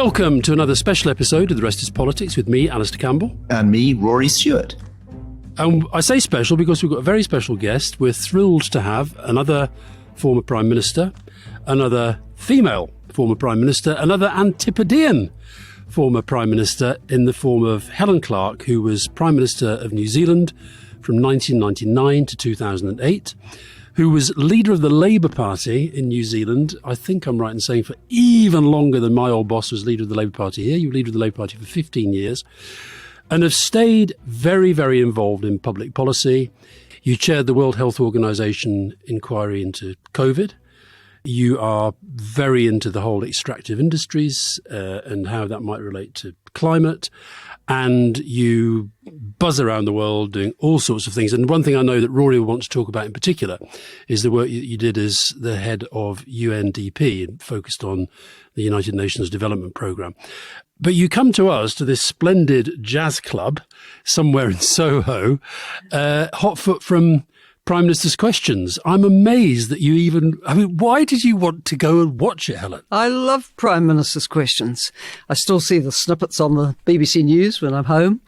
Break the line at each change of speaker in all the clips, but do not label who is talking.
Welcome to another special episode of The Rest Is Politics with me, Alastair Campbell.
And me, Rory Stewart.
And I say special because we've got a very special guest. We're thrilled to have another former Prime Minister, another female former Prime Minister, another Antipodean former Prime Minister in the form of Helen Clark, who was Prime Minister of New Zealand from 1999 to 2008, who was leader of the Labour Party in New Zealand, I think I'm right in saying, for even longer than my old boss was leader of the Labour Party here. You were leader of the Labour Party for 15 years and have stayed very, very involved in public policy. You chaired the World Health Organization inquiry into COVID. You are very into the whole extractive industries and how that might relate to climate. And you buzz around the world doing all sorts of things. And one thing I know that Rory wants to talk about in particular is the work you did as the head of UNDP and focused on the United Nations Development Programme. But you come to us, to this splendid jazz club somewhere in Soho, hot foot from Prime Minister's Questions. I'm amazed that you why did you want to go and watch it, Helen?
I love Prime Minister's Questions. I still see the snippets on the BBC News when I'm home.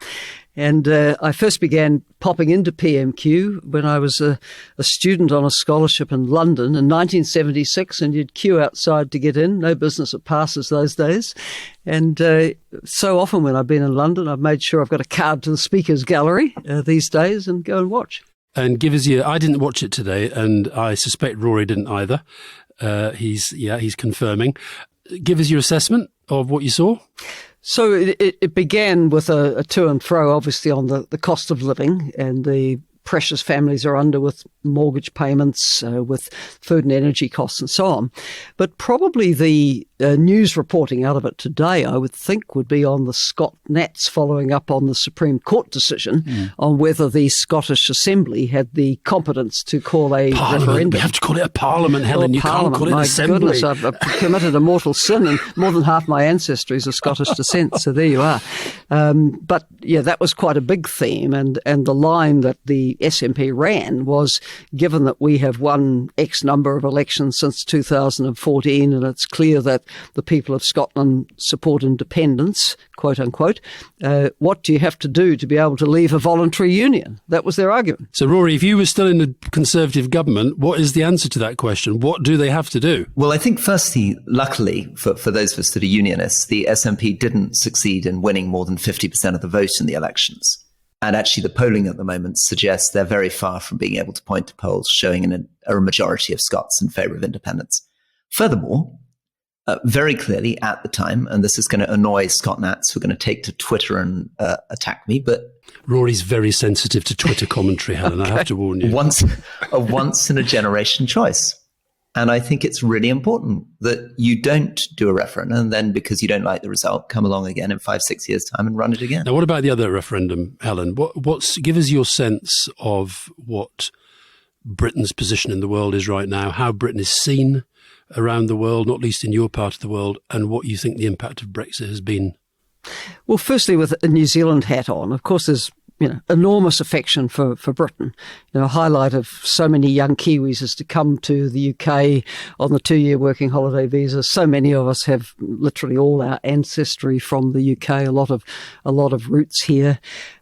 And I first began popping into PMQ when I was a student on a scholarship in London in 1976, and you'd queue outside to get in. No business at passes those days. And so often when I've been in London, I've made sure I've got a card to the Speaker's Gallery these days and go and watch.
And I didn't watch it today, and I suspect Rory didn't either. He's confirming. Give us your assessment of what you saw.
So it began with a to and fro, obviously, on the cost of living and the pressures families are under with mortgage payments, with food and energy costs and so on. But probably the news reporting out of it today, I would think, would be on the Scott Nats following up on the Supreme Court decision on whether the Scottish Assembly had the competence to call a referendum.
You have to call it a parliament, Helen.
Well,
you can't call it an assembly.
Goodness, I've committed a mortal sin, and more than half my ancestry is of Scottish descent, so there you are. But yeah, that was quite a big theme, and the line that the SNP ran was, given that we have won X number of elections since 2014, and it's clear that the people of Scotland support independence, quote unquote, what do you have to do to be able to leave a voluntary union? That was their argument.
So, Rory, if you were still in the Conservative government, what is the answer to that question? What do they have to do?
Well, I think firstly, luckily for those of us that are unionists, the SNP didn't succeed in winning more than 50% of the vote in the elections. And actually, the polling at the moment suggests they're very far from being able to point to polls showing a majority of Scots in favour of independence. Furthermore, very clearly at the time, and this is going to annoy Scott Nats, who are going to take to Twitter and attack me, but
Rory's very sensitive to Twitter commentary, Helen. Okay. I have to warn you.
A once in a generation choice. And I think it's really important that you don't do a referendum and then, because you don't like the result, come along again in 5-6 years' time and run it again.
Now, what about the other referendum, Helen? Give us your sense of what Britain's position in the world is right now, how Britain is seen around the world, not least in your part of the world, and what you think the impact of Brexit has been.
Well, firstly, with a New Zealand hat on, of course, there's enormous affection for Britain. A highlight of so many young Kiwis is to come to the UK on the 2-year working holiday visa. So many of us have literally all our ancestry from the UK, a lot of roots here.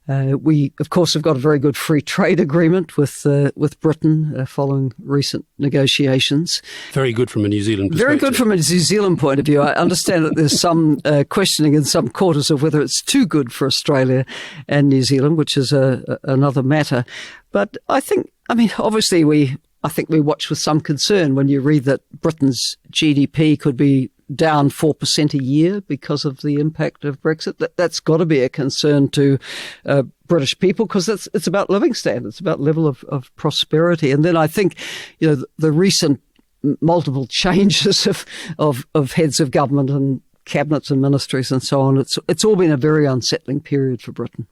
We, of course, have got a very good free trade agreement with Britain following recent negotiations.
Very good from a New Zealand perspective.
Very good from a New Zealand point of view. I understand that there's some questioning in some quarters of whether it's too good for Australia and New Zealand, which is another matter. But I think we watch with some concern when you read that Britain's GDP could be down 4% a year because of the impact of Brexit. That's got to be a concern to British people, because it's about living standards, about level of prosperity. And then I think, the recent multiple changes of heads of government and cabinets and ministries and so on, it's all been a very unsettling period for Britain.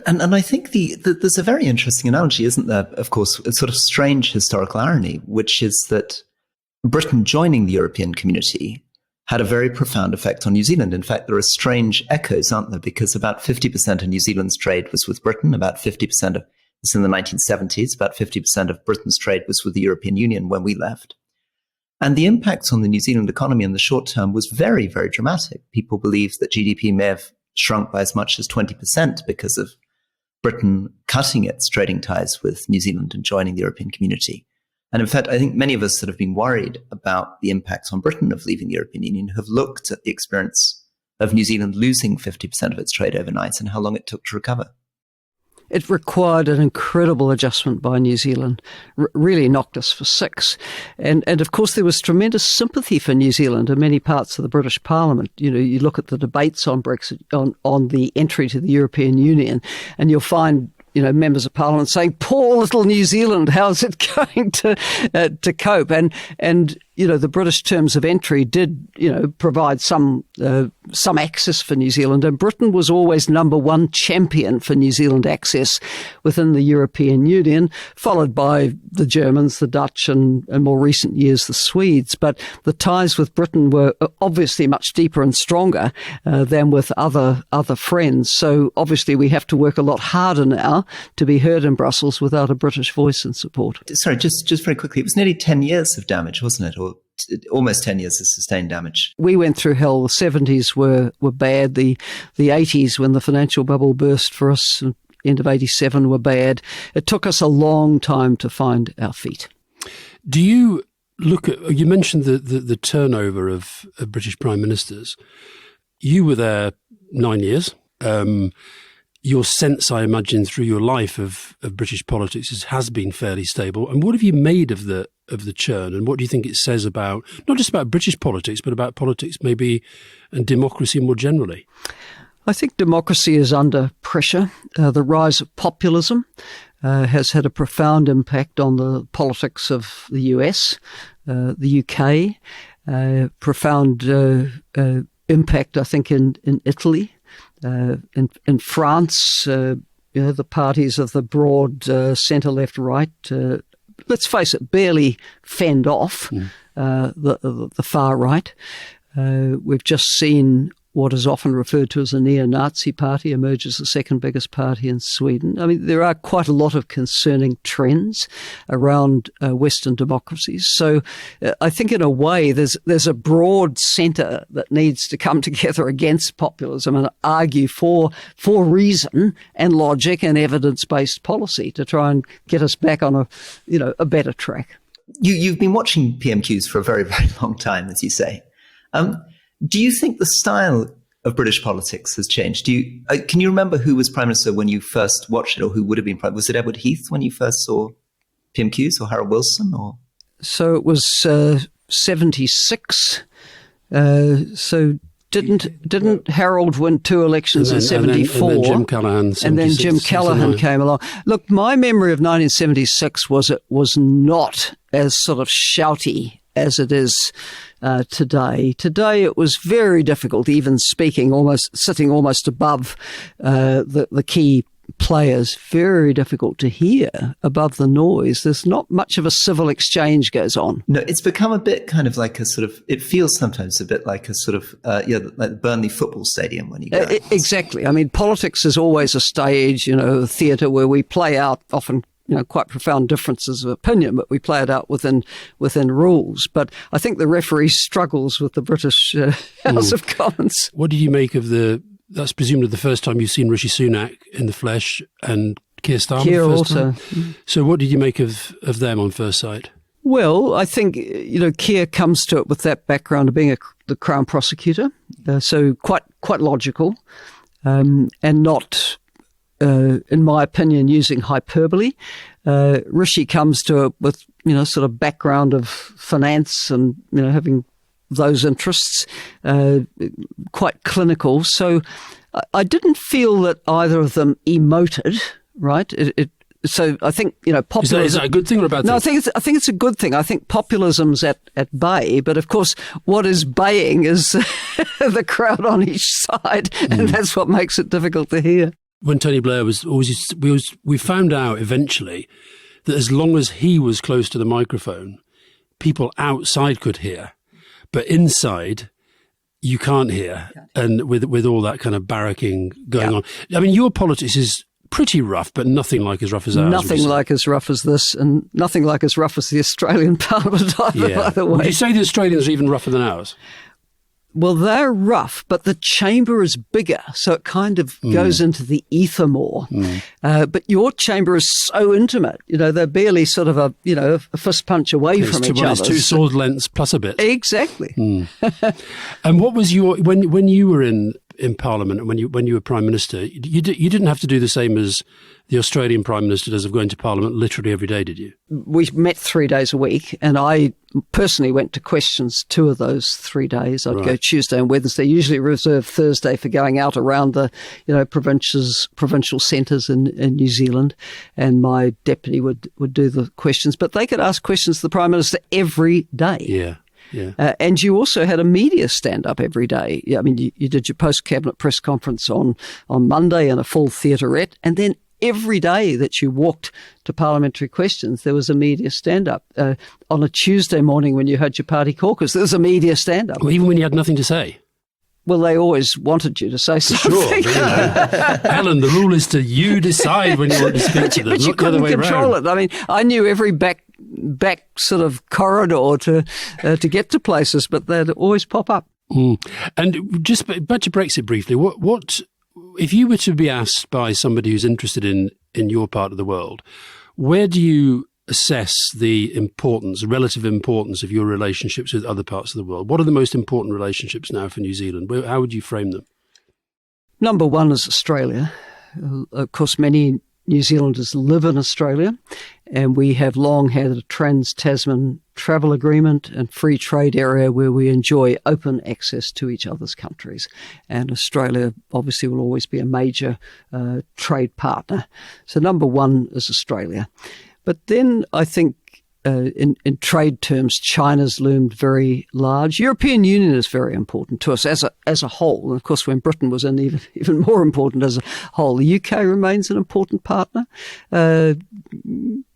And I think there's a very interesting analogy, isn't there? Of course, a sort of strange historical irony, which is that Britain joining the European community had a very profound effect on New Zealand. In fact, there are strange echoes, aren't there? Because about 50% of New Zealand's trade was with Britain, about 50% of this in the 1970s, about 50% of Britain's trade was with the European Union when we left. And the impact on the New Zealand economy in the short term was very, very dramatic. People believe that GDP may have shrunk by as much as 20% because of Britain cutting its trading ties with New Zealand and joining the European community. And in fact, I think many of us that have been worried about the impact on Britain of leaving the European Union have looked at the experience of New Zealand losing 50% of its trade overnight and how long it took to recover.
It required an incredible adjustment by New Zealand, really knocked us for six. And of course, there was tremendous sympathy for New Zealand in many parts of the British Parliament. You know, you look at the debates on Brexit, on the entry to the European Union, and you'll find, you know, members of Parliament saying, "Poor little New Zealand, how's it going to cope?" And you know, the British terms of entry did, you know, provide some access for New Zealand, and Britain was always number one champion for New Zealand access within the European Union, followed by the Germans, the Dutch, and in more recent years the Swedes. But the ties with Britain were obviously much deeper and stronger than with other friends. So obviously we have to work a lot harder now to be heard in Brussels without a British voice in support.
Sorry, just very quickly, it was nearly 10 years of damage, wasn't it? Or almost 10 years of sustained damage.
We went through hell. The 70s were bad. The 80s, when the financial bubble burst for us, end of 87, were bad. It took us a long time to find our feet.
Do you look at, you mentioned the turnover of British prime ministers. You were there 9 years. Your sense, I imagine, through your life of British politics has been fairly stable. And what have you made of the churn? And what do you think it says about, not just about British politics, but about politics maybe and democracy more generally?
I think democracy is under pressure. The rise of populism has had a profound impact on the politics of the US, the UK, profound impact, I think, in Italy. In France, you know, the parties of the broad centre, left, right, let's face it, barely fend off the far right. We've just seen what is often referred to as a neo-Nazi party emerge as the second biggest party in Sweden. I mean, there are quite a lot of concerning trends around Western democracies. So I think in a way there's a broad centre that needs to come together against populism and argue for reason and logic and evidence-based policy to try and get us back on a better track.
You've been watching PMQs for a very, very long time, as you say. Do you think the style of British politics has changed? Can you remember who was Prime Minister when you first watched it, or who would have been Prime? Was it Edward Heath when you first saw PMQs, or Harold Wilson? Or
so it was 76. So didn't Harold win two elections in 74?
And then Jim Callaghan.
And then Jim Callaghan came along. Look, my memory of 1976 was it was not as sort of shouty as it is today. Today it was very difficult, even sitting almost above the key players, very difficult to hear above the noise. There's not much of a civil exchange goes on.
No, it's become a bit kind of like a sort of, it feels sometimes a bit like a sort of, like Burnley football stadium when you go.
Exactly. I mean, politics is always a stage, a theatre where we play out often quite profound differences of opinion, but we play it out within rules. But I think the referee struggles with the British House of Commons.
What did you make of that's presumably the first time you've seen Rishi Sunak in the flesh and Keir Starmer
Keir
the first
also.
time? So what did you make of them on first sight?
Well, I think, Keir comes to it with that background of being the Crown prosecutor, so quite logical, and not, in my opinion, using hyperbole. Rishi comes to it with, sort of background of finance and, having those interests, quite clinical. So I didn't feel that either of them emoted, right? So I think, populism...
Is that a good thing or a bad thing?
No, I think it's a good thing. I think populism's at bay, but of course what is baying is the crowd on each side, and that's what makes it difficult to hear.
When Tony Blair we found out eventually that as long as he was close to the microphone, people outside could hear, but inside you can't hear. And with all that kind of barracking going on, I mean, your politics is pretty rough, but nothing like as rough as ours.
Nothing like as rough as this, and nothing like as rough as the Australian Parliament either, by the way.
Would you say the Australians are even rougher than ours?
Well, they're rough, but the chamber is bigger, so it kind of goes into the ether more. But your chamber is so intimate. They're barely sort of a fist punch away from each other.
It's two sword lengths plus a bit.
Exactly.
And what was your when you were in Parliament and when you were Prime Minister? You didn't have to do the same as the Australian Prime Minister does of going to Parliament literally every day, did you?
We met 3 days a week, and I personally went to questions 2 of those 3 days. I'd go Tuesday and Wednesday, usually reserve Thursday for going out around the provincial centres in New Zealand, and my deputy would do the questions. But they could ask questions to the Prime Minister every day.
Yeah.
And you also had a media stand-up every day. I mean, you did your post-cabinet press conference on Monday and a full theaterette, and then every day that you walked to parliamentary questions, there was a media stand-up. On a Tuesday morning when you had your party caucus, there was a media stand-up.
Well, even when you had nothing to say?
Well, they always wanted you to say something.
Sure. Helen, the rule is you decide when you want to speak to them,
but you couldn't control it. I mean, I knew every back sort of corridor to get to places, but they'd always pop up.
And just back to Brexit briefly, what if you were to be asked by somebody who's interested in your part of the world, where do you assess the relative importance of your relationships with other parts of the world? What are the most important relationships now for New Zealand? How would you frame them?
Number one is Australia. Of course, many New Zealanders live in Australia, and we have long had a trans-Tasman travel agreement and free trade area where we enjoy open access to each other's countries. And Australia obviously will always be a major trade partner. So number one is Australia. But then I think in trade terms, China's loomed very large. European Union is very important to us as a whole. And of course, when Britain was in, even more important as a whole. The UK remains an important partner.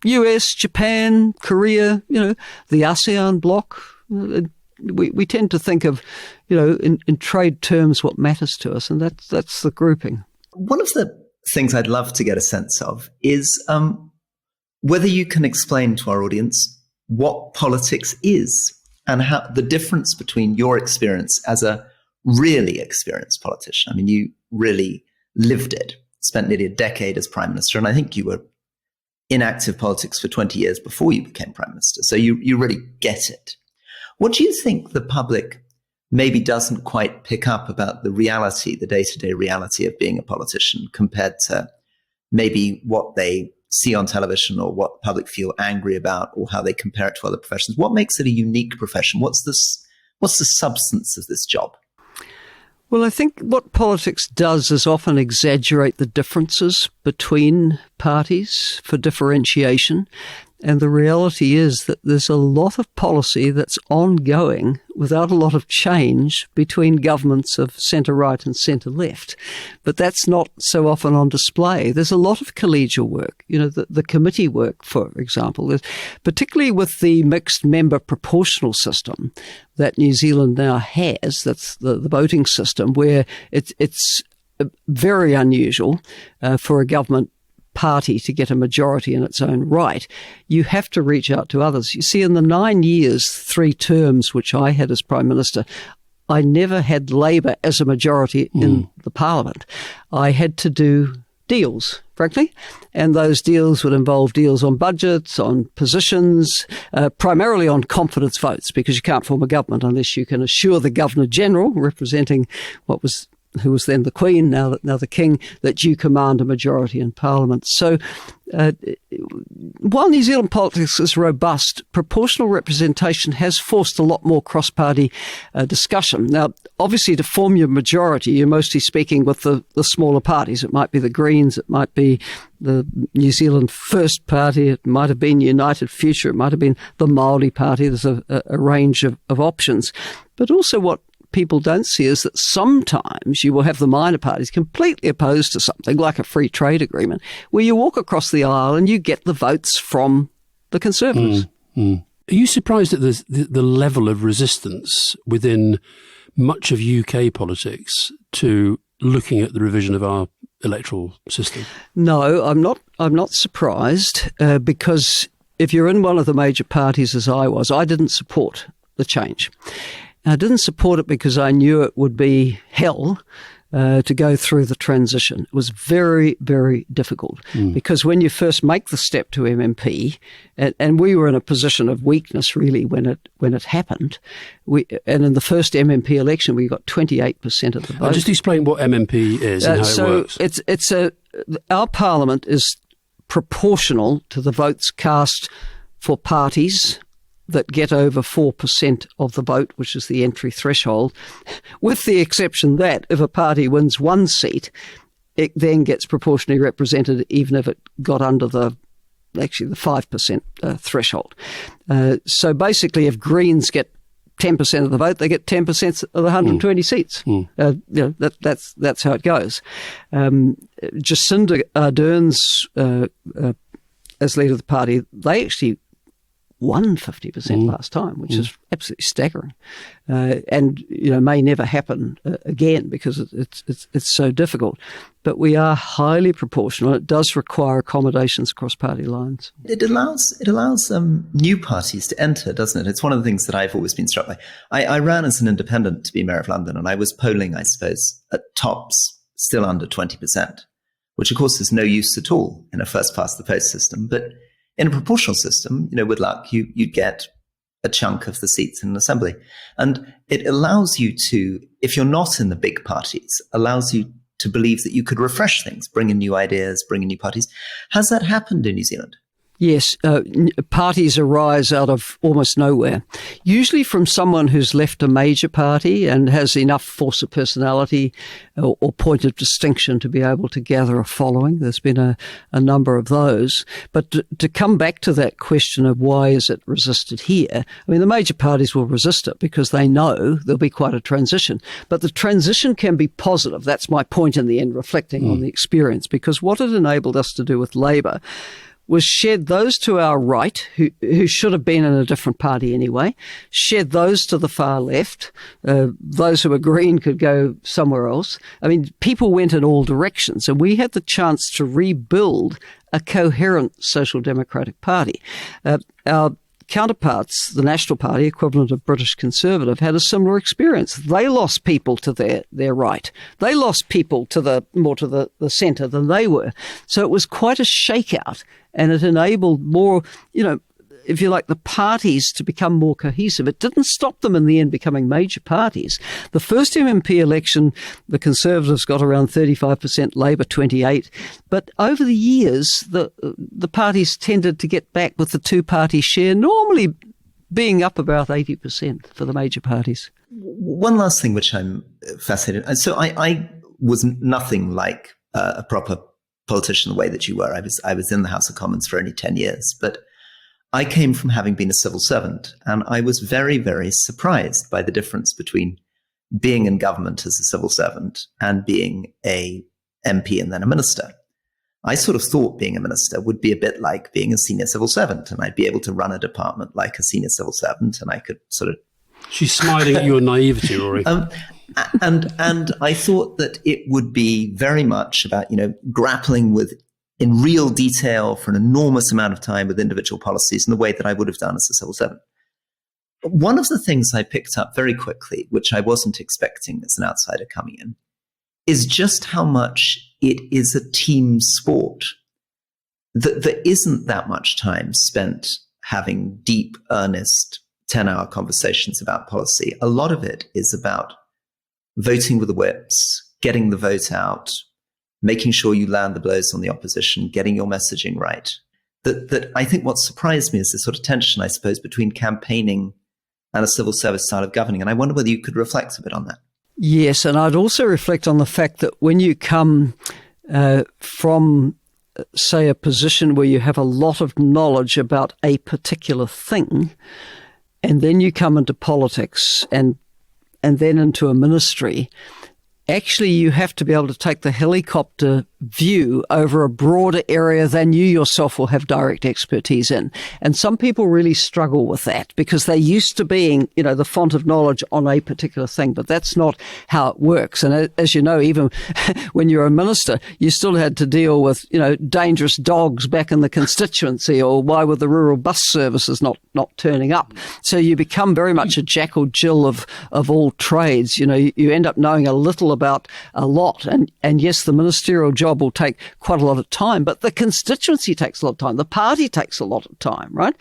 US, Japan, Korea, the ASEAN bloc. We tend to think of, in trade terms what matters to us, and that's the grouping.
One of the things I'd love to get a sense of is whether you can explain to our audience what politics is and how the difference between your experience as a really experienced politician. I mean, you really lived it, spent nearly a decade as Prime Minister, and I think you were in active politics for 20 years before you became Prime Minister. So you really get it. What do you think the public maybe doesn't quite pick up about the reality, the day-to-day reality of being a politician compared to maybe what they see on television or what the public feel angry about or how they compare it to other professions? What makes it a unique profession? What's the substance of this job?
Well, I think what politics does is often exaggerate the differences between parties for differentiation. And the reality is that there's a lot of policy that's ongoing without a lot of change between governments of centre-right and centre-left. But that's not so often on display. There's a lot of collegial work, the committee work, for example, particularly with the mixed member proportional system that New Zealand now has. That's the voting system where it's very unusual for a government party to get a majority in its own right. You have to reach out to others. You see, in the 9 years, 3 terms, which I had as Prime Minister, I never had Labour as a majority in the Parliament. I had to do deals, frankly, and those deals would involve deals on budgets, on positions, primarily on confidence votes, because you can't form a government unless you can assure the Governor-General, representing who was then the Queen, now the King, that you command a majority in Parliament. So while New Zealand politics is robust, proportional representation has forced a lot more cross-party discussion. Now, obviously, to form your majority, you're mostly speaking with the smaller parties. It might be the Greens, it might be the New Zealand First Party, it might have been United Future, it might have been the Māori Party. There's a range of options. But also what people don't see is that sometimes you will have the minor parties completely opposed to something like a free trade agreement, where you walk across the aisle and you get the votes from the Conservatives.
Are you surprised at the level of resistance within much of UK politics to looking at the revision of our electoral system?
No, I'm not surprised because if you're in one of the major parties, as I was, I didn't support the change. I didn't support it because I knew it would be hell to go through the transition. It was very, very difficult because when you first make the step to MMP, and we were in a position of weakness really when it happened. And in the first MMP election, we got 28% of the vote.
Just explain what MMP is and how it works.
So our parliament is proportional to the votes cast for parties that get over 4% of the vote, which is the entry threshold, with the exception that if a party wins one seat, it then gets proportionally represented even if it got under the 5% threshold. So basically, if Greens get 10% of the vote, they get 10% of the 120 seats. That's how it goes. Jacinda Ardern's as leader of the party, they actually won 50% last time, which is absolutely staggering, and may never happen again because it's so difficult. But we are highly proportional. It does require accommodations across party lines.
It allows new parties to enter, doesn't it? It's one of the things that I've always been struck by. I ran as an independent to be mayor of London, and I was polling, I suppose, at tops still under 20%, which of course is no use at all in a first past the post system, but in a proportional system, with luck, you'd get a chunk of the seats in an assembly. And it allows you to, if you're not in the big parties, allows you to believe that you could refresh things, bring in new ideas, bring in new parties. Has that happened in New Zealand?
Yes, parties arise out of almost nowhere, usually from someone who's left a major party and has enough force of personality or point of distinction to be able to gather a following. There's been a number of those. But to come back to that question of why is it resisted here, I mean, the major parties will resist it because they know there'll be quite a transition. But the transition can be positive. That's my point in the end, reflecting on the experience, because what it enabled us to do with Labour was shed those to our right, who should have been in a different party anyway, shed those to the far left. Those who were green could go somewhere else. I mean, people went in all directions, and we had the chance to rebuild a coherent social democratic party. Our counterparts, the National Party, equivalent of British Conservative, had a similar experience. They lost people to their right. They lost people to more to the centre than they were. So it was quite a shakeout, and it enabled more, if you like, the parties to become more cohesive. It didn't stop them in the end becoming major parties. The first MMP election, the Conservatives got around 35%, Labour 28%. But over the years, the parties tended to get back with the two-party share, normally being up about 80% for the major parties.
One last thing which I'm fascinated. So I was nothing like a proper politician the way that you were. I was in the House of Commons for only 10 years, but I came from having been a civil servant, and I was very, very surprised by the difference between being in government as a civil servant and being a MP and then a minister. I sort of thought being a minister would be a bit like being a senior civil servant, and I'd be able to run a department like a senior civil servant, and I could sort of...
She's smiling at your naivety, Rory.
And I thought that it would be very much about, grappling with in real detail for an enormous amount of time with individual policies in the way that I would have done as a civil servant. One of the things I picked up very quickly, which I wasn't expecting as an outsider coming in, is just how much it is a team sport. There isn't that much time spent having deep, earnest, 10-hour conversations about policy. A lot of it is about voting with the whips, getting the vote out, making sure you land the blows on the opposition, getting your messaging right. That I think what surprised me is the sort of tension, I suppose, between campaigning and a civil service style of governing. And I wonder whether you could reflect a bit on that.
Yes, and I'd also reflect on the fact that when you come from, say, a position where you have a lot of knowledge about a particular thing, and then you come into politics and then into a ministry, actually you have to be able to take the helicopter view over a broader area than you yourself will have direct expertise in. And some people really struggle with that because they're used to being, the font of knowledge on a particular thing, but that's not how it works. And as you know, even when you're a minister, you still had to deal with, dangerous dogs back in the constituency, or why were the rural bus services not turning up? So you become very much a Jack or Jill of all trades. You end up knowing a little about a lot. And yes, the ministerial job will take quite a lot of time, but the constituency takes a lot of time. The party takes a lot of time, right?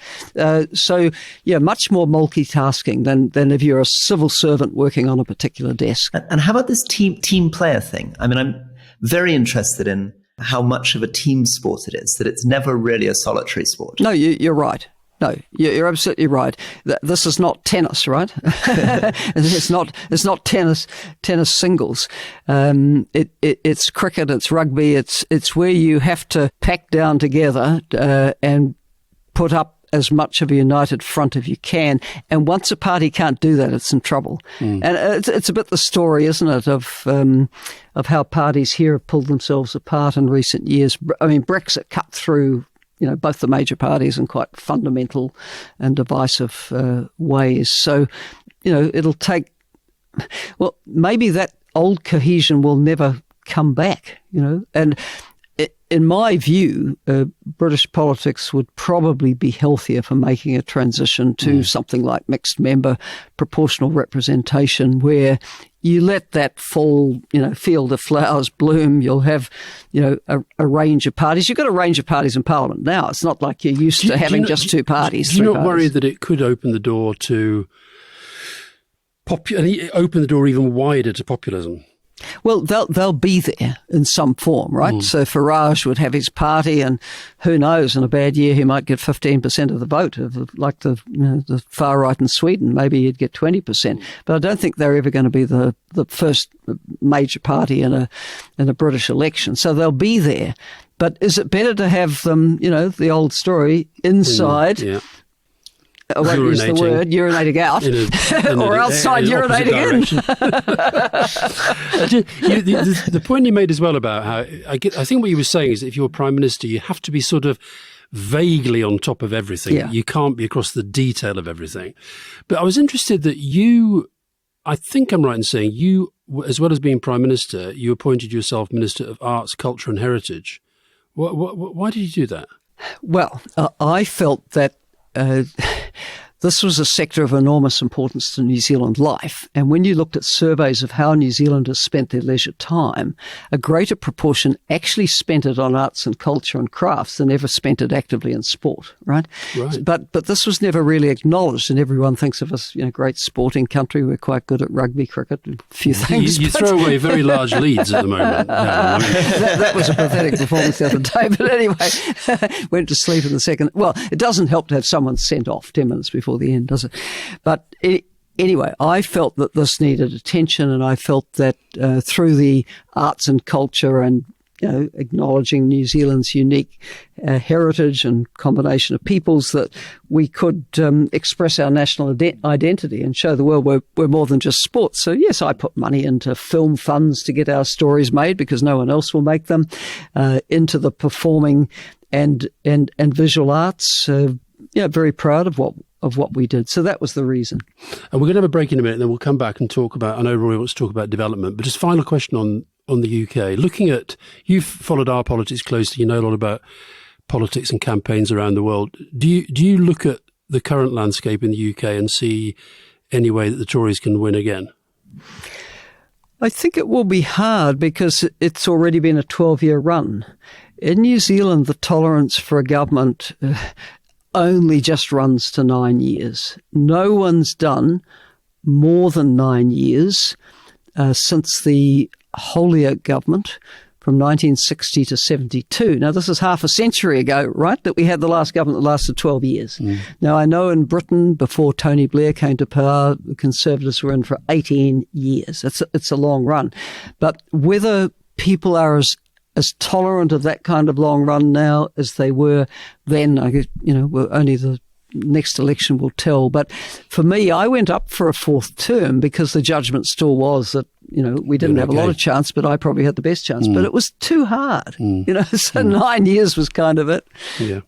So much more multitasking than if you're a civil servant working on a particular desk.
And how about this team player thing? I mean, I'm very interested in how much of a team sport it is, that it's never really a solitary sport.
No, you're right. No, you're absolutely right. This is not tennis, right? It's not tennis singles. It's cricket, it's rugby, it's where you have to pack down together and put up as much of a united front as you can. And once a party can't do that, it's in trouble. And it's a bit the story, isn't it, of how parties here have pulled themselves apart in recent years. I mean, Brexit cut through both the major parties in quite fundamental and divisive ways. So, it'll take, maybe that old cohesion will never come back, and in my view, British politics would probably be healthier for making a transition to something like mixed member proportional representation, where you let that full, field of flowers bloom. You'll have, a range of parties. You've got a range of parties in Parliament now. It's not like you're used to having just two parties.
Do you not worry that it could open the door to open the door even wider to populism?
Well, they'll be there in some form, right? So Farage would have his party, and who knows, in a bad year he might get 15% of the vote, like the far right in Sweden. Maybe he'd get 20%. But I don't think they're ever going to be the first major party in a British election. So they'll be there. But is it better to have them, the old story, inside? Yeah. I won't use the word, urinating out, or outside urinating
in. The point you made as well about how, I think what you were saying is that if you're Prime Minister, you have to be sort of vaguely on top of everything. Yeah. You can't be across the detail of everything. But I was interested that I think I'm right in saying you, as well as being Prime Minister, you appointed yourself Minister of Arts, Culture and Heritage. Why did you do that?
Well, I felt that this was a sector of enormous importance to New Zealand life. And when you looked at surveys of how New Zealanders spent their leisure time, a greater proportion actually spent it on arts and culture and crafts than ever spent it actively in sport, right? But this was never really acknowledged, and everyone thinks of us, great sporting country. We're quite good at rugby, cricket, and a few things.
You throw away very large leads at the moment.
That was a pathetic performance the other day. But anyway, went to sleep in the second. Well, it doesn't help to have someone sent off 10 minutes before the end, does it? But anyway, I felt that this needed attention, and I felt that through the arts and culture and acknowledging New Zealand's unique heritage and combination of peoples, that we could express our national identity and show the world we're more than just sports. So yes, I put money into film funds to get our stories made because no one else will make them, into the performing and visual arts. Very proud of what we did. So that was the reason.
And we're going to have a break in a minute, and then we'll come back and talk about, I know Rory wants to talk about development, but just final question on the UK. Looking at, you've followed our politics closely, you know a lot about politics and campaigns around the world. Do you look at the current landscape in the UK and see any way that the Tories can win again?
I think it will be hard because it's already been a 12-year run. In New Zealand, the tolerance for a government only just runs to 9 years. No one's done more than 9 years since the Holyoake government from 1960 to 72. Now, this is half a century ago, right, that we had the last government that lasted 12 years. Now, I know in Britain, before Tony Blair came to power, the Conservatives were in for 18 years. It's a long run. But whether people are as tolerant of that kind of long run now as they were then, I guess, only the next election will tell. But for me, I went up for a fourth term because the judgment still was that we didn't have a lot of chance, but I probably had the best chance. But it was too hard, so 9 years was kind of it.
Yeah.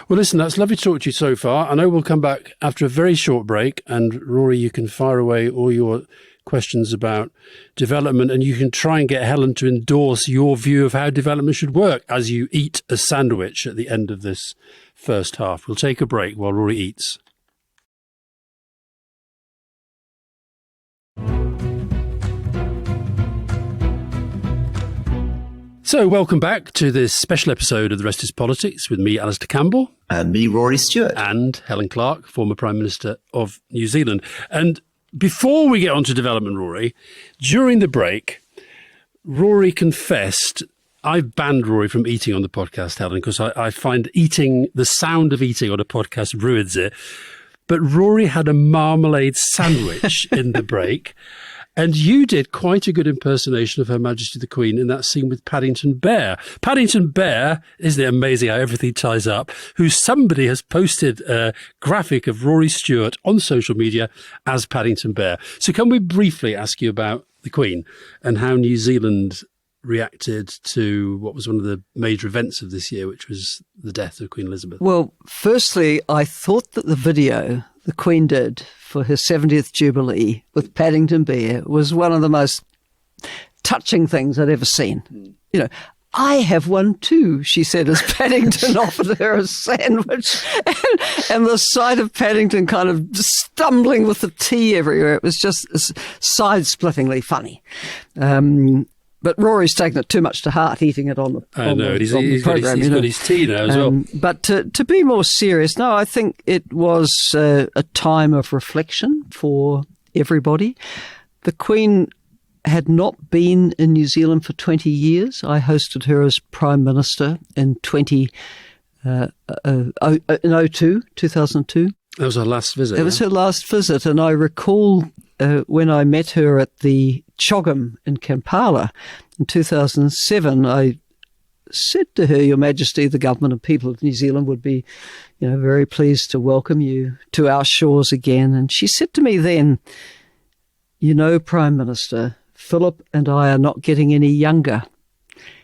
Well, listen, that's lovely to talk to you so far. I know we'll come back after a very short break, and Rory, you can fire away all your questions about development, and you can try and get Helen to endorse your view of how development should work as you eat a sandwich at the end of this first half. We'll take a break while Rory eats. So, welcome back to this special episode of The Rest Is Politics with me, Alastair Campbell.
And me, Rory Stewart.
And Helen Clark, former Prime Minister of New Zealand. And before we get on to development, Rory, during the break, Rory confessed, I've banned Rory from eating on the podcast, Helen, because I find the sound of eating on a podcast ruins it. But Rory had a marmalade sandwich in the break. And you did quite a good impersonation of Her Majesty the Queen in that scene with Paddington Bear. Paddington Bear, isn't it amazing how everything ties up, who somebody has posted a graphic of Rory Stewart on social media as Paddington Bear. So can we briefly ask you about the Queen and how New Zealand reacted to what was one of the major events of this year, which was the death of Queen Elizabeth?
Well, firstly, I thought that the video the Queen did for her 70th Jubilee with Paddington Bear was one of the most touching things I'd ever seen. I have one too, she said, as Paddington offered her a sandwich. And the sight of Paddington kind of stumbling with the tea everywhere, it was just side-splittingly funny. But Rory's taken it too much to heart, eating it on the program.
He's got his tea now as well.
But to be more serious, no, I think it was a time of reflection for everybody. The Queen had not been in New Zealand for 20 years. I hosted her as Prime Minister in 2002.
That was her last visit.
It was her last visit, and I recall when I met her at the Choggum in Kampala in 2007, I said to her, Your Majesty, the government and people of New Zealand would be, very pleased to welcome you to our shores again. And she said to me then, Prime Minister, Philip and I are not getting any younger.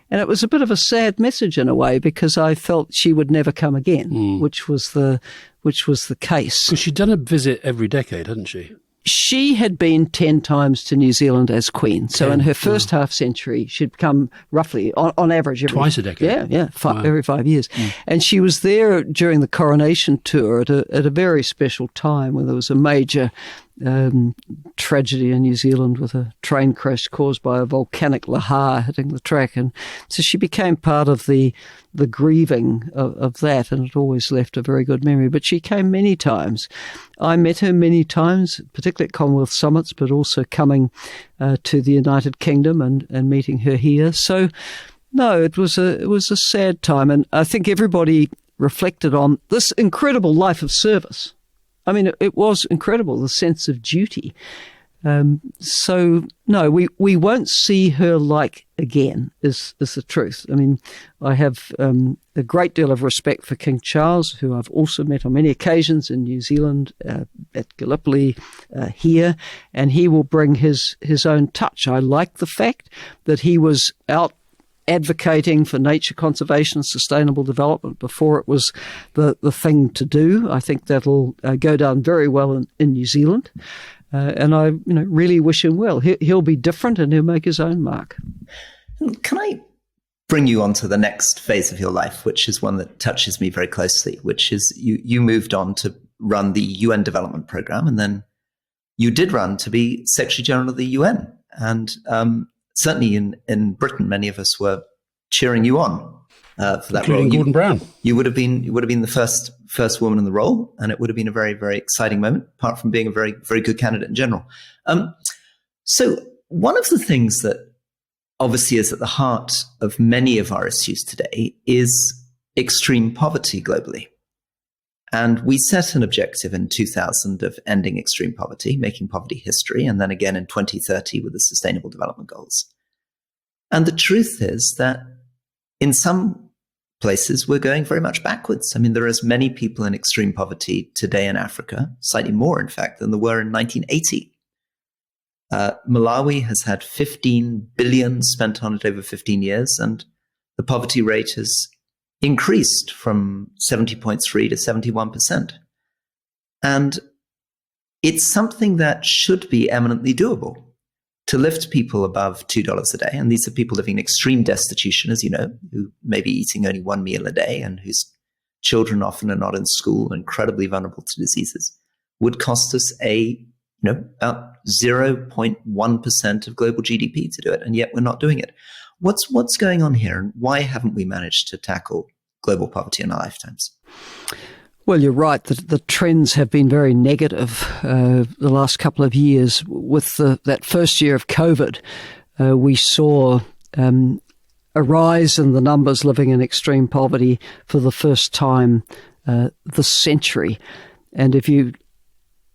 And it was a bit of a sad message in a way, because I felt she would never come again, which was the case.
Because she'd done a visit every decade, hadn't she?
She had been 10 times to New Zealand as Queen. So in her first half century, she'd come roughly, on average,
twice a decade.
Every 5 years. And she was there during the coronation tour at a very special time when there was a major tragedy in New Zealand with a train crash caused by a volcanic lahar hitting the track. And so she became part of the grieving of that, and it always left a very good memory. But she came many times. I met her many times, particularly at Commonwealth summits, but also coming to the United Kingdom and meeting her here. So, no, it was a sad time, and I think everybody reflected on this incredible life of service. I mean, it was incredible, the sense of duty. So, no, we won't see her like again, is the truth. I mean, I have a great deal of respect for King Charles, who I've also met on many occasions in New Zealand, at Gallipoli, here, and he will bring his own touch. I like the fact that he was out advocating for nature conservation and sustainable development before it was the thing to do. I think that'll go down very well in New Zealand. And I really wish him well. He'll be different and he'll make his own mark.
Can I bring you on to the next phase of your life, which is one that touches me very closely, which is you moved on to run the UN Development Programme, and then you did run to be Secretary General of the UN. And certainly in Britain, many of us were cheering you on for that
Including
role.
Gordon Brown.
You would have been the first woman in the role, and it would have been a very, very exciting moment, apart from being a very, very good candidate in general. So one of the things that obviously is at the heart of many of our issues today is extreme poverty globally. And we set an objective in 2000 of ending extreme poverty, making poverty history, and then again in 2030 with the Sustainable Development Goals. And the truth is that in some places, we're going very much backwards. I mean, there are as many people in extreme poverty today in Africa, slightly more, in fact, than there were in 1980. Malawi has had 15 billion spent on it over 15 years, and the poverty rate has increased from 70.3 to 71%. And it's something that should be eminently doable to lift people above $2 a day. And these are people living in extreme destitution, as you know, who may be eating only one meal a day and whose children often are not in school, incredibly vulnerable to diseases, would cost us about 0.1% of global GDP to do it. And yet we're not doing it. What's going on here, and why haven't we managed to tackle global poverty in our lifetimes?
Well, you're right. The trends have been very negative the last couple of years. With that first year of COVID, we saw a rise in the numbers living in extreme poverty for the first time this century. And if you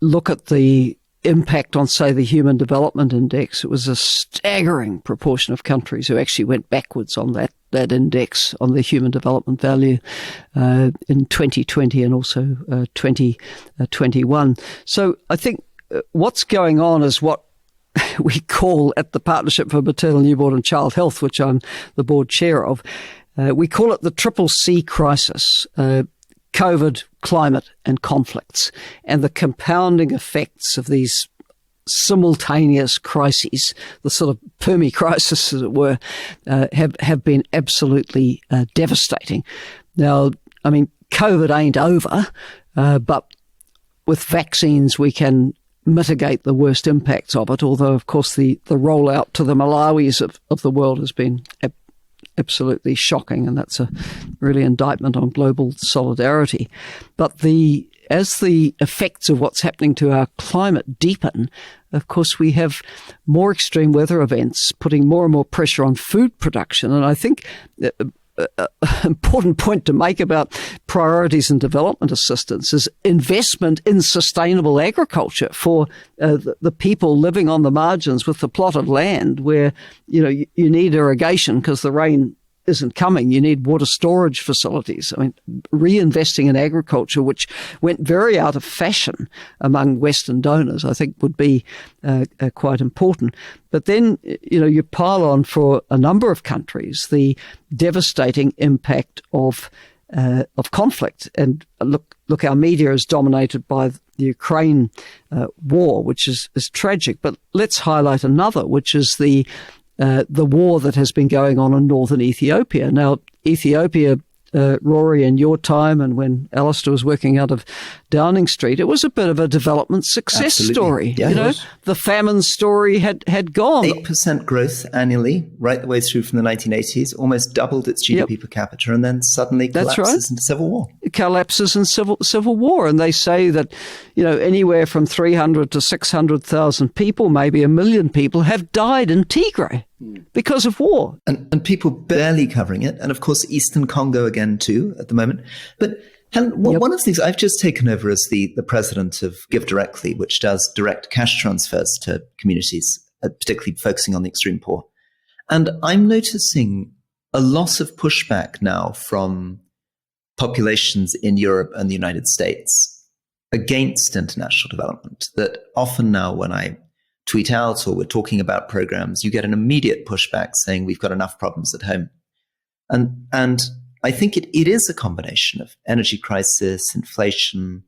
look at the impact on, say, the Human Development Index, it was a staggering proportion of countries who actually went backwards on that index, on the human development value in 2020 and also 2021. So I think what's going on is what we call at the Partnership for Maternal, Newborn and Child Health, which I'm the board chair of, we call it the CCC crisis. COVID, climate and conflicts, and the compounding effects of these simultaneous crises, the sort of permi-crisis, as it were, have been absolutely devastating. Now, I mean, COVID ain't over, but with vaccines we can mitigate the worst impacts of it, although, of course, the rollout to the Malawis of the world has been absolutely shocking, and that's a really indictment on global solidarity. But as the effects of what's happening to our climate deepen, of course, we have more extreme weather events putting more and more pressure on food production. And I think important point to make about priorities in development assistance is investment in sustainable agriculture for the people living on the margins with the plot of land where, you need irrigation because the rain isn't coming. You need water storage facilities. I mean, reinvesting in agriculture, which went very out of fashion among Western donors, I think would be quite important. But then, you pile on for a number of countries the devastating impact of conflict. And look, our media is dominated by the Ukraine war, which is tragic. But let's highlight another, which is the war that has been going on in northern Ethiopia. Now, Ethiopia, Rory, in your time and when Alastair was working out of Downing Street, it was a bit of a development success story.
Yeah,
the famine story had gone.
8% growth annually, right the way through from the 1980s, almost doubled its GDP per capita, and then suddenly collapses into civil war.
It collapses in civil war, and they say that anywhere from 300 to 600,000 people, maybe 1 million people, have died in Tigray because of war.
And people barely covering it. And of course, Eastern Congo again too at the moment. But Helen, one of the things I've just taken over as the president of Give Directly, which does direct cash transfers to communities, particularly focusing on the extreme poor. And I'm noticing a lot of pushback now from populations in Europe and the United States against international development, that often now when I tweet out or we're talking about programs, you get an immediate pushback saying we've got enough problems at home. And I think it is a combination of energy crisis, inflation,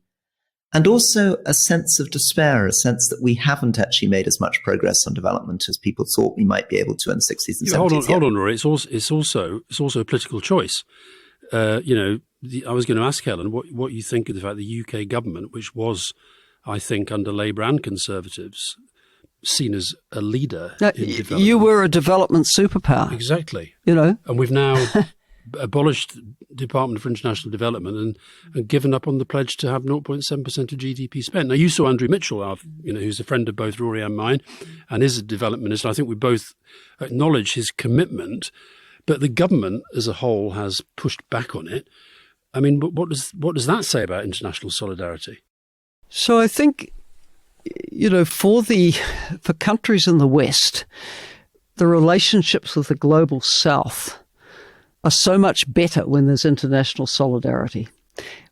and also a sense of despair, a sense that we haven't actually made as much progress on development as people thought we might be able to in the 60s and 70s.
Hold on, Rory. It's also a political choice. I was going to ask Helen what you think of the fact the UK government, which was, I think, under Labour and Conservatives, seen as a leader in development. You
were a development superpower.
Exactly. And we've now abolished the Department for International Development and given up on the pledge to have 0.7% of GDP spent. Now, you saw Andrew Mitchell, who's a friend of both Rory and mine, and is a development minister. I think we both acknowledge his commitment, but the government as a whole has pushed back on it. I mean, what does that say about international solidarity?
So I think, for countries in the West, the relationships with the global South are so much better when there's international solidarity,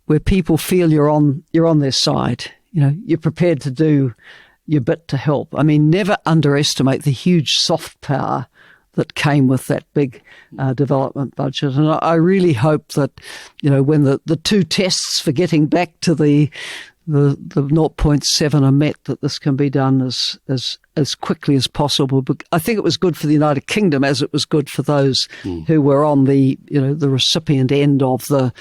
where people feel you're on their side. You're prepared to do your bit to help. I mean, never underestimate the huge soft power that came with that big development budget. And I really hope that, when the two tests for getting back to the 0.7 are met, that this can be done as quickly as possible. But I think it was good for the United Kingdom, as it was good for those who were on the recipient end of the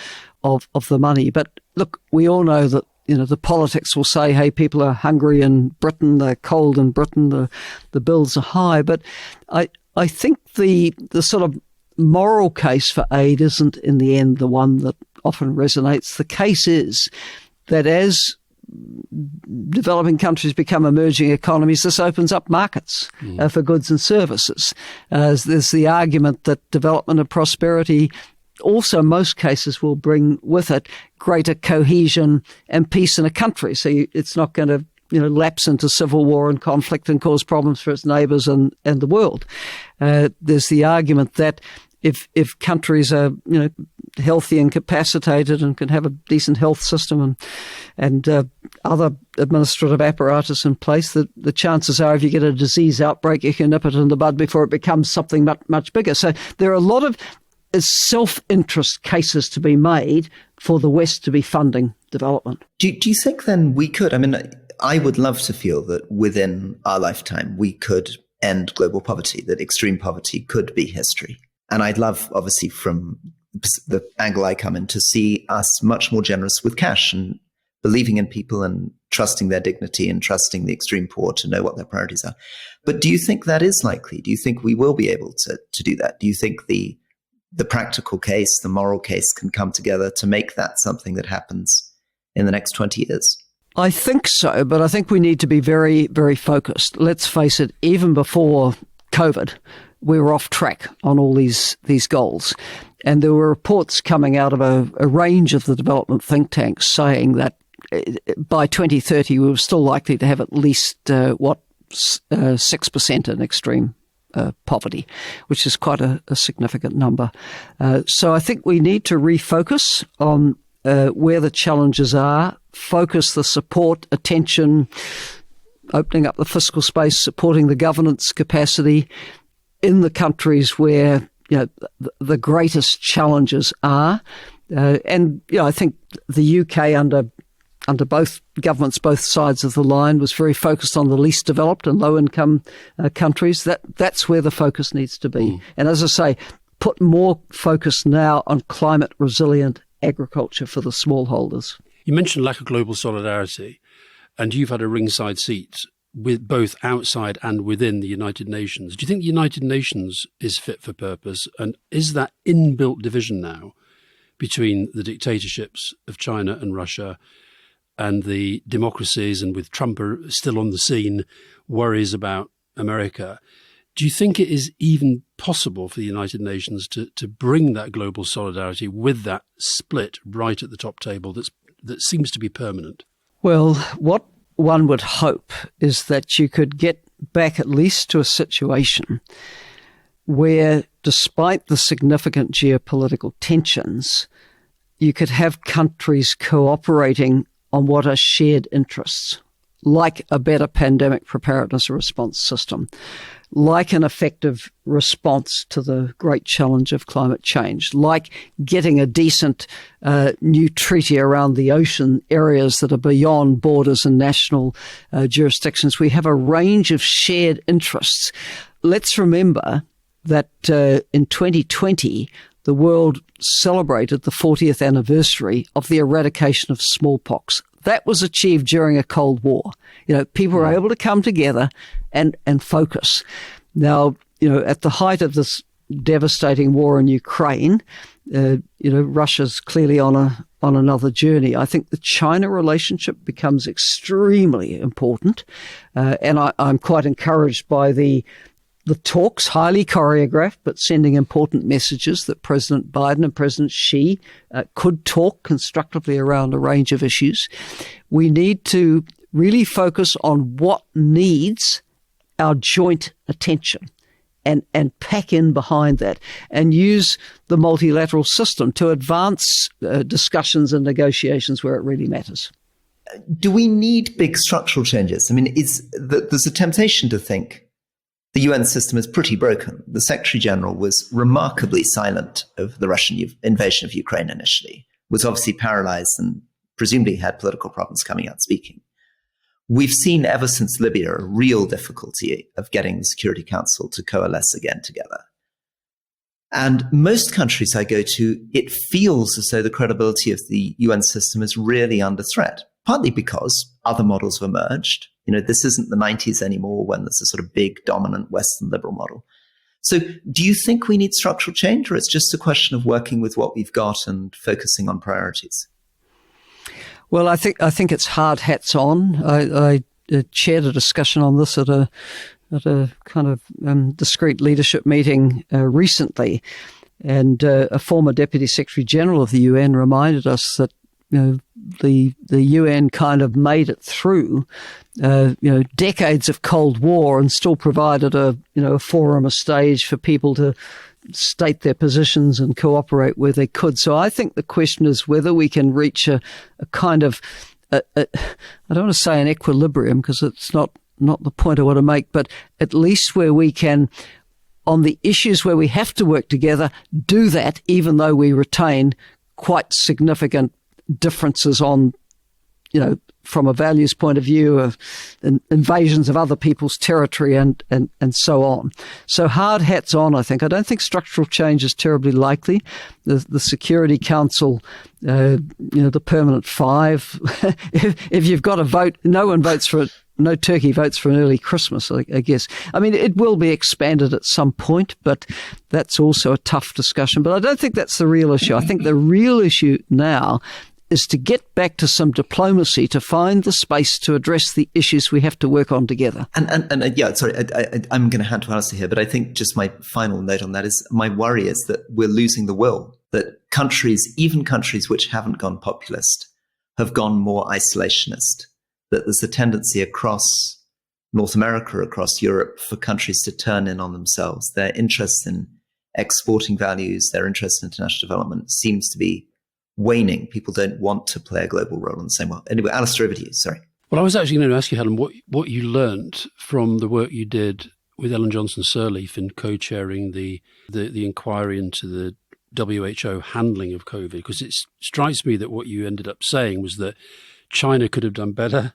money. But look, we all know that the politics will say, hey, people are hungry in Britain, they're cold in Britain, the bills are high. But I think the sort of moral case for aid isn't in the end the one that often resonates. The case is that as developing countries become emerging economies, this opens up markets for goods and services. There's the argument that development and prosperity also, in most cases, will bring with it greater cohesion and peace in a country. So it's not going to lapse into civil war and conflict and cause problems for its neighbours and the world. There's the argument that if countries are healthy and capacitated and can have a decent health system and other administrative apparatus in place, the chances are if you get a disease outbreak, you can nip it in the bud before it becomes something much, much bigger. So there are a lot of self-interest cases to be made for the West to be funding development.
Do you think then we could, I would love to feel that within our lifetime we could end global poverty, that extreme poverty could be history. And I'd love, obviously, from the angle I come in, to see us much more generous with cash and believing in people and trusting their dignity and trusting the extreme poor to know what their priorities are. But do you think that is likely? Do you think we will be able to do that? Do you think the practical case, the moral case can come together to make that something that happens in the next 20 years?
I think so, but I think we need to be very, very focused. Let's face it, even before COVID, we were off track on all these goals. And there were reports coming out of a range of the development think tanks saying that by 2030, we were still likely to have at least 6% in extreme poverty, which is quite a significant number. So I think we need to refocus on where the challenges are, focus the support, attention, opening up the fiscal space, supporting the governance capacity in the countries where the greatest challenges are. And I think the UK under both governments, both sides of the line, was very focused on the least developed and low-income countries. That's where the focus needs to be. And as I say, put more focus now on climate-resilient agriculture for the smallholders.
You mentioned lack of global solidarity, and you've had a ringside seat with both outside and within the United Nations. Do you think the United Nations is fit for purpose? And is that inbuilt division now between the dictatorships of China and Russia and the democracies, and with Trump still on the scene, worries about America? Do you think it is even possible for the United Nations to bring that global solidarity with that split right at the top table that seems to be permanent?
Well, what one would hope is that you could get back at least to a situation where, despite the significant geopolitical tensions, you could have countries cooperating on what are shared interests, like a better pandemic preparedness and response system, like an effective response to the great challenge of climate change, like getting a decent new treaty around the ocean areas that are beyond borders and national jurisdictions. We have a range of shared interests. Let's remember that in 2020, the world celebrated the 40th anniversary of the eradication of smallpox. That was achieved during a Cold War. People were able to come together and focus. Now, at the height of this devastating war in Ukraine, Russia's clearly on another journey. I think the China relationship becomes extremely important, and I'm quite encouraged by the talks, highly choreographed, but sending important messages that President Biden and President Xi could talk constructively around a range of issues. We need to really focus on what needs our joint attention and pack in behind that and use the multilateral system to advance discussions and negotiations where it really matters.
do we need big structural changes? I mean, there's a temptation to think the UN system is pretty broken. The Secretary General was remarkably silent of the Russian invasion of Ukraine initially, was obviously paralyzed and presumably had political problems coming out speaking. We've seen ever since Libya a real difficulty of getting the Security Council to coalesce again together. And most countries I go to, it feels as though the credibility of the UN system is really under threat, partly because other models have emerged. This isn't the 90s anymore when there's a sort of big, dominant Western liberal model. So do you think we need structural change, or it's just a question of working with what we've got and focusing on priorities?
Well, I think it's hard hats on. I chaired a discussion on this at a kind of discreet leadership meeting recently, and a former Deputy Secretary General of the UN reminded us that the UN kind of made it through decades of Cold War and still provided a forum, a stage for people to state their positions and cooperate where they could. So I think the question is whether we can reach a kind of I don't want to say an equilibrium, because it's not the point I want to make, but at least where we can, on the issues where we have to work together, do that, even though we retain quite significant differences on, from a values point of view, of invasions of other people's territory and so on. So hard hats on, I think. I don't think structural change is terribly likely. The Security Council, the permanent five, if you've got a vote, no turkey votes for an early Christmas, I guess. I mean, it will be expanded at some point, but that's also a tough discussion. But I don't think that's the real issue. I think the real issue now is to get back to some diplomacy to find the space to address the issues we have to work on together.
And yeah, sorry, I'm going to hand to Alastair here, but I think just my final note on that is my worry is that we're losing the will, that countries, even countries which haven't gone populist, have gone more isolationist, that there's a tendency across North America, across Europe, for countries to turn in on themselves. Their interest in exporting values, their interest in international development seems to be waning. People don't want to play a global role in the same way. Anyway, Alastair, over to you. Sorry.
Well, I was actually going to ask you, Helen, what you learnt from the work you did with Ellen Johnson-Sirleaf in co-chairing the inquiry into the WHO handling of COVID, because it strikes me that what you ended up saying was that China could have done better,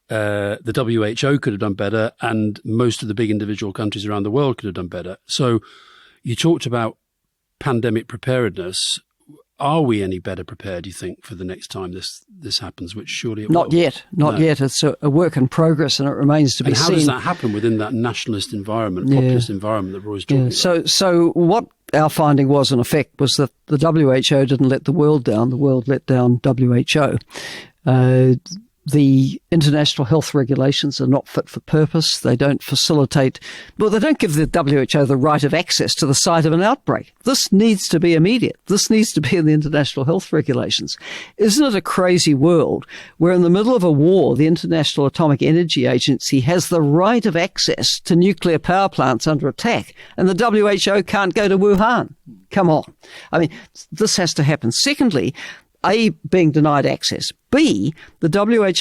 the WHO could have done better, and most of the big individual countries around the world could have done better. So you talked about pandemic preparedness. Are we any better prepared, do you think, for the next time this happens, which surely it
Not
will?
yet. Not yet. It's a work in progress, and it remains to be seen.
And how does that happen within that nationalist environment, populist environment that Rory's talking about?
So what our finding was, in effect, was that the WHO didn't let the world down. The world let down WHO. The international health regulations are not fit for purpose. They don't facilitate, they don't give the WHO the right of access to the site of an outbreak. This needs to be immediate. This needs to be in the international health regulations. Isn't it a crazy world where in the middle of a war, the International Atomic Energy Agency has the right of access to nuclear power plants under attack, and the WHO can't go to Wuhan? Come on. I mean, this has to happen. Secondly, A, being denied access. B, the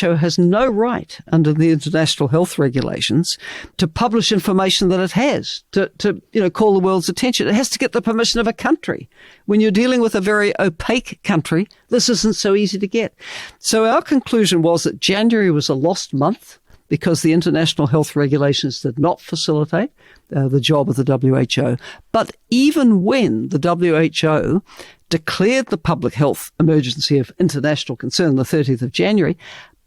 WHO has no right under the international health regulations to publish information that it has, to call the world's attention. It has to get the permission of a country. When you're dealing with a very opaque country, this isn't so easy to get. So our conclusion was that January was a lost month because the international health regulations did not facilitate the job of the WHO. But even when the WHO declared the public health emergency of international concern the 30th of January,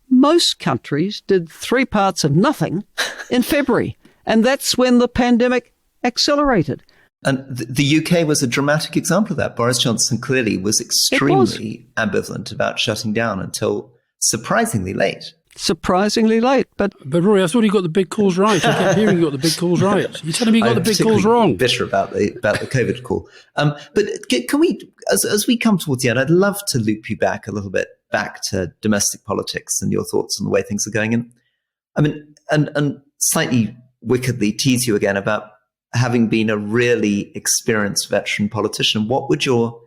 most countries did 3 parts of nothing in February. And that's when the pandemic accelerated.
And the UK was a dramatic example of that. Boris Johnson clearly was extremely ambivalent about shutting down until surprisingly late.
Surprisingly late, but
Rory, I thought he got the big calls right. I kept hearing he got the big calls right. You're telling me he got the big calls wrong.
Bitter about the COVID call. But can we, as we come towards the end, I'd love to loop you back a little bit back to domestic politics and your thoughts on the way things are going. And slightly wickedly tease you again about having been a really experienced veteran politician. What would your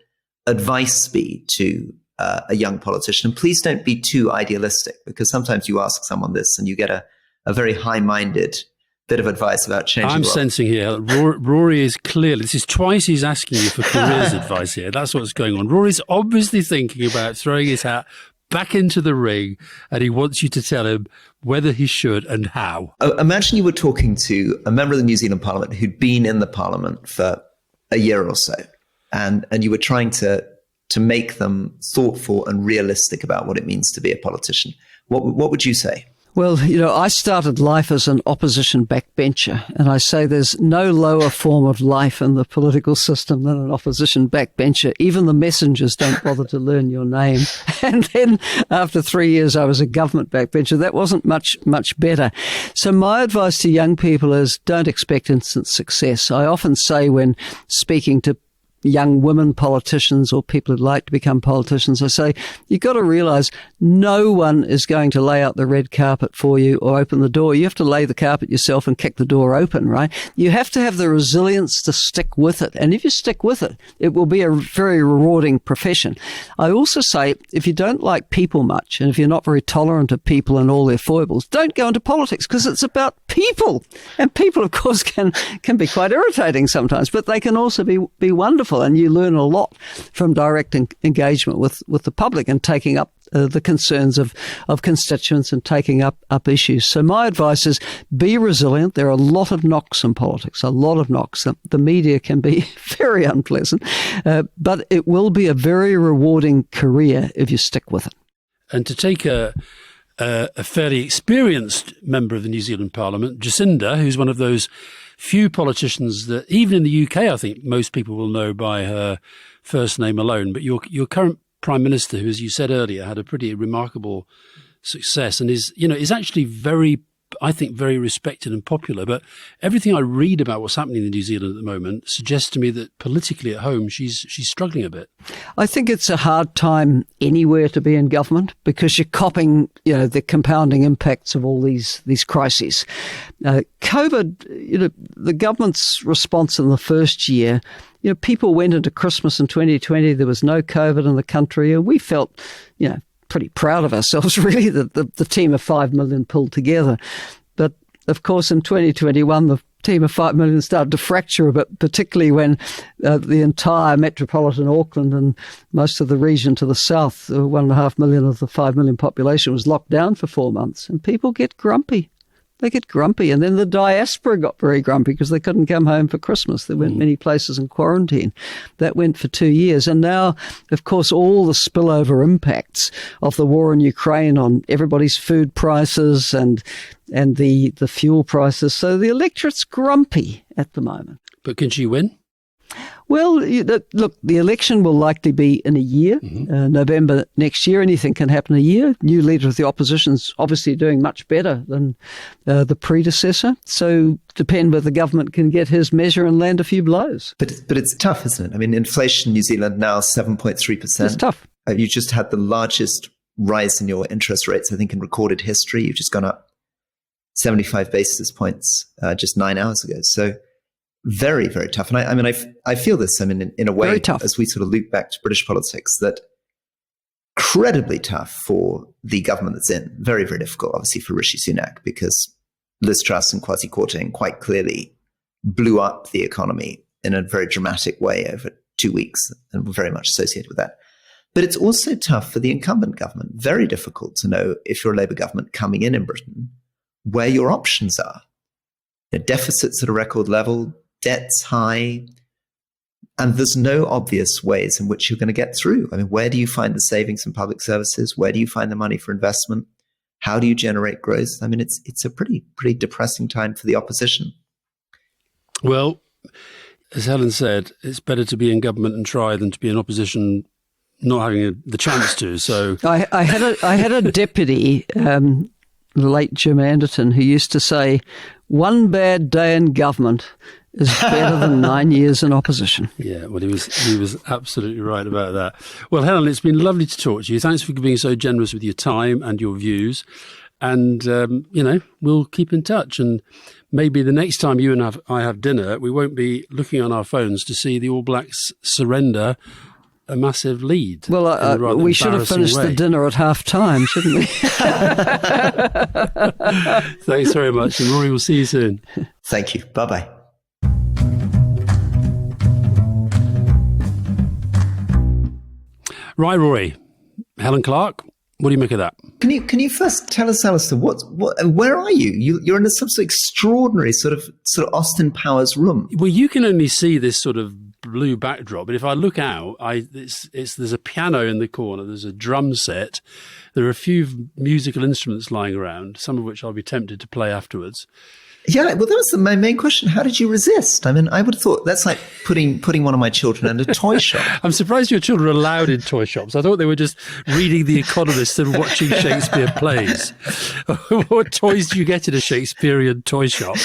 advice be to a young politician. And please don't be too idealistic, because sometimes you ask someone this and you get a very high-minded bit of advice about changing
I'm
the world.
sensing here, Rory is clearly, this is twice he's asking you for careers advice here. That's what's going on. Rory's obviously thinking about throwing his hat back into the ring, and he wants you to tell him whether he should and how.
Imagine you were talking to a member of the New Zealand Parliament who'd been in the Parliament for a year or so, and you were trying to make them thoughtful and realistic about what it means to be a politician. What would you say?
Well, I started life as an opposition backbencher, and I say there's no lower form of life in the political system than an opposition backbencher. Even the messengers don't bother to learn your name. And then after 3 years, I was a government backbencher. That wasn't much better. So my advice to young people is don't expect instant success. I often say when speaking to young women politicians or people who'd like to become politicians, I say, you've got to realize no one is going to lay out the red carpet for you or open the door. You have to lay the carpet yourself and kick the door open, right? You have to have the resilience to stick with it. And if you stick with it, it will be a very rewarding profession. I also say, if you don't like people much, and if you're not very tolerant of people and all their foibles, don't go into politics, because it's about people. And people, of course, can be quite irritating sometimes, but they can also be wonderful. And you learn a lot from direct engagement with the public and taking up the concerns of constituents and taking up issues. So my advice is be resilient. There are a lot of knocks in politics, a lot of knocks. The media can be very unpleasant, but it will be a very rewarding career if you stick with it.
And to take a fairly experienced member of the New Zealand Parliament, Jacinda, who's one of those few politicians that even in the UK, I think most people will know by her first name alone. But your current Prime Minister, who, as you said earlier, had a pretty remarkable success and is actually very, I think, very respected and popular. But everything I read about what's happening in New Zealand at the moment suggests to me that politically at home, she's struggling a bit.
I think it's a hard time anywhere to be in government, because you're copping, the compounding impacts of all these crises. COVID, the government's response in the first year, people went into Christmas in 2020. There was no COVID in the country, and we felt, pretty proud of ourselves, really, that the team of 5 million pulled together. But, of course, in 2021, the team of 5 million started to fracture a bit, particularly when the entire metropolitan Auckland and most of the region to the south, 1.5 million of the 5 million population, was locked down for 4 months. And people get grumpy. They get grumpy. And then the diaspora got very grumpy because they couldn't come home for Christmas. They went many places in quarantine. That went for 2 years. And now, of course, all the spillover impacts of the war in Ukraine on everybody's food prices and the fuel prices. So the electorate's grumpy at the moment.
But can she win?
Well, look, the election will likely be in a year, November next year. Anything can happen in a year. New leader of the opposition's obviously doing much better than the predecessor. So depend whether the government can get his measure and land a few blows.
But it's tough, isn't it? I mean, inflation in New Zealand now 7.3%.
It's tough.
You just had the largest rise in your interest rates, I think, in recorded history. You've just gone up 75 basis points just 9 hours ago. So very, very tough. And I feel this, in a way, as we sort of loop back to British politics, that incredibly tough for the government that's in. Very, very difficult, obviously, for Rishi Sunak, because Liz Truss and Kwasi Kwarteng quite clearly blew up the economy in a very dramatic way over 2 weeks, and were very much associated with that. But it's also tough for the incumbent government. Very difficult to know, if you're a Labour government coming in Britain, where your options are. The deficits at a record level, debt's high, and there's no obvious ways in which you're going to get through. I mean, where do you find the savings in public services? Where do you find the money for investment? How do you generate growth? I mean, it's a pretty depressing time for the opposition.
Well, as Helen said, it's better to be in government and try than to be in opposition not having the chance to. So
I had a deputy, the late Jim Anderton, who used to say, "One bad day in government is better than 9 years in opposition."
Yeah, well, he was absolutely right about that. Well, Helen, it's been lovely to talk to you. Thanks for being so generous with your time and your views. And, we'll keep in touch. And maybe the next time you and I have dinner, we won't be looking on our phones to see the All Blacks surrender a massive lead.
Well, we should have finished the dinner at half time, shouldn't we?
Thanks very much, and Rory, we'll see you soon.
Thank you. Bye-bye.
Right, Rory. Helen Clark, what do you make of that?
Can you first tell us, Alastair, where are you? You're in some sort of extraordinary sort of Austin Powers room.
Well, you can only see this sort of blue backdrop, but if I look out, there's a piano in the corner, there's a drum set, there are a few musical instruments lying around, some of which I'll be tempted to play afterwards.
Yeah, well, that was my main question. How did you resist? I mean, I would have thought that's like putting one of my children in a toy shop.
I'm surprised your children are allowed in toy shops. I thought they were just reading The Economist and watching Shakespeare plays. What toys do you get in a Shakespearean toy shop?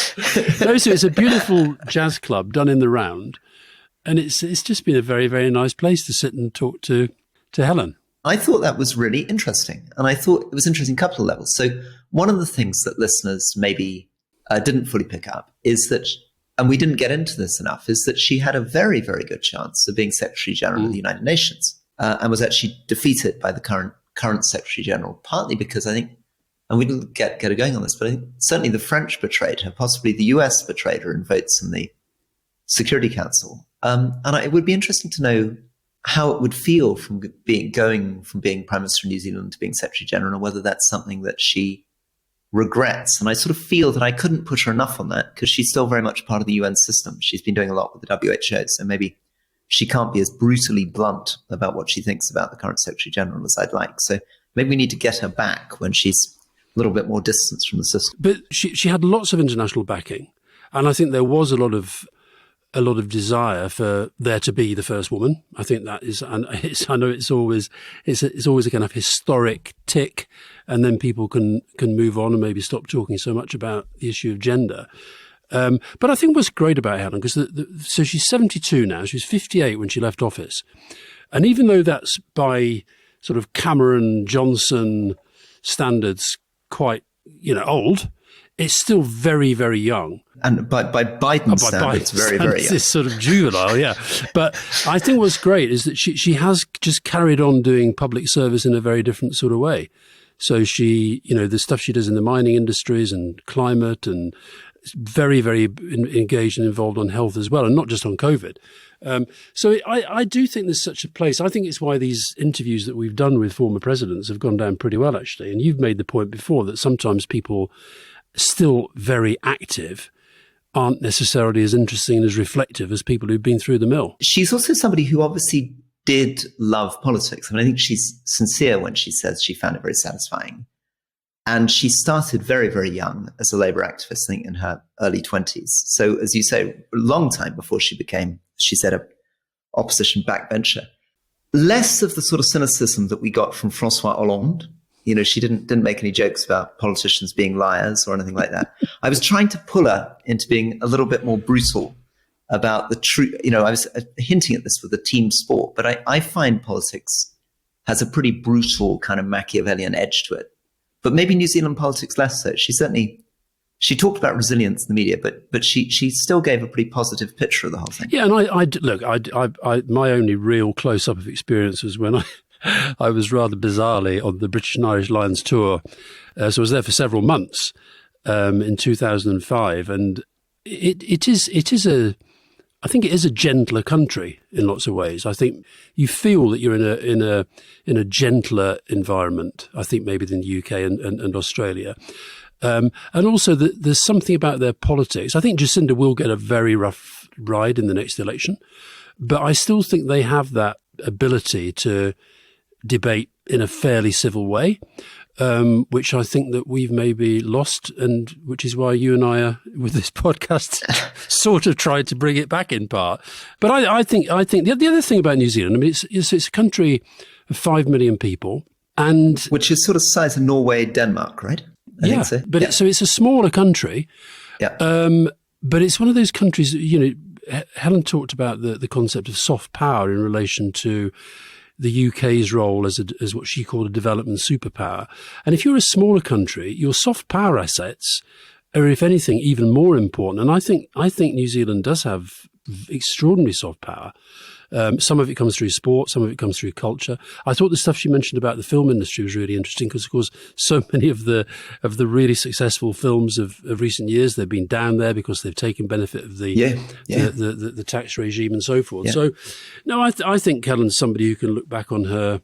No, so it's a beautiful jazz club done in the round. And it's just been a very, very nice place to sit and talk to Helen.
I thought that was really interesting. And I thought it was interesting on a couple of levels. So one of the things that listeners maybe didn't fully pick up is that, and we didn't get into this enough, is that she had a very, very good chance of being Secretary General of the United Nations and was actually defeated by the current Secretary General, partly because I think, and we didn't get her going on this, but I think certainly the French betrayed her, possibly the US betrayed her in votes in the Security Council. And it would be interesting to know how it would feel from going from being Prime Minister of New Zealand to being Secretary General, and whether that's something that she regrets. And I sort of feel that I couldn't push her enough on that because she's still very much part of the UN system. She's been doing a lot with the WHO, so maybe she can't be as brutally blunt about what she thinks about the current Secretary General as I'd like. So maybe we need to get her back when she's a little bit more distanced from the system.
But she had lots of international backing, and I think there was a lot of desire for there to be the first woman. I think that is, and I know it's always a kind of historic tick, and then people can move on and maybe stop talking so much about the issue of gender. But I think what's great about Helen, because so she's 72 now, she was 58 when she left office. And even though that's by sort of Cameron Johnson standards quite, old, it's still very, very young.
And by Biden's standards, very, very young.
It's sort of juvenile, yeah. But I think what's great is that she has just carried on doing public service in a very different sort of way. So she, the stuff she does in the mining industries and climate, and very, very engaged and involved on health as well, and not just on COVID. So I do think there's such a place. I think it's why these interviews that we've done with former presidents have gone down pretty well, actually. And you've made the point before that sometimes people still very active aren't necessarily as interesting and as reflective as people who've been through the mill.
She's also somebody who obviously did love politics. I mean, I think she's sincere when she says she found it very satisfying. And she started very, very young as a Labour activist, I think in her early 20s. So as you say, a long time before she became, she said, an opposition backbencher. Less of the sort of cynicism that we got from François Hollande. She didn't make any jokes about politicians being liars or anything like that. I was trying to pull her into being a little bit more brutal about the truth. I was hinting at this with the team sport, but I find politics has a pretty brutal kind of Machiavellian edge to it. But maybe New Zealand politics less so. She talked about resilience in the media, but she still gave a pretty positive picture of the whole thing.
Yeah, and I my only real close-up of experience was when I was rather bizarrely on the British and Irish Lions tour. So I was there for several months in 2005. And I think it is a gentler country in lots of ways. I think you feel that you're in a gentler environment, I think maybe than the UK and Australia. And also there's something about their politics. I think Jacinda will get a very rough ride in the next election, but I still think they have that ability to debate in a fairly civil way, which I think that we've maybe lost, and which is why you and I are, with this podcast, sort of tried to bring it back in part. But I think the other thing about New Zealand, I mean, it's a country of 5 million people, and
which is sort of size of Norway, Denmark, right? I think so.
But so it's a smaller country. Yeah. But it's one of those countries. Helen talked about the concept of soft power in relation to the UK's role as what she called a development superpower. And if you're a smaller country, your soft power assets are, if anything, even more important. And I think New Zealand does have extraordinary soft power. Some of it comes through sport, some of it comes through culture. I thought the stuff she mentioned about the film industry was really interesting because, of course, so many of the really successful films of recent years, they've been down there because they've taken benefit of the tax regime and so forth. So, no, I think Helen's somebody who can look back on her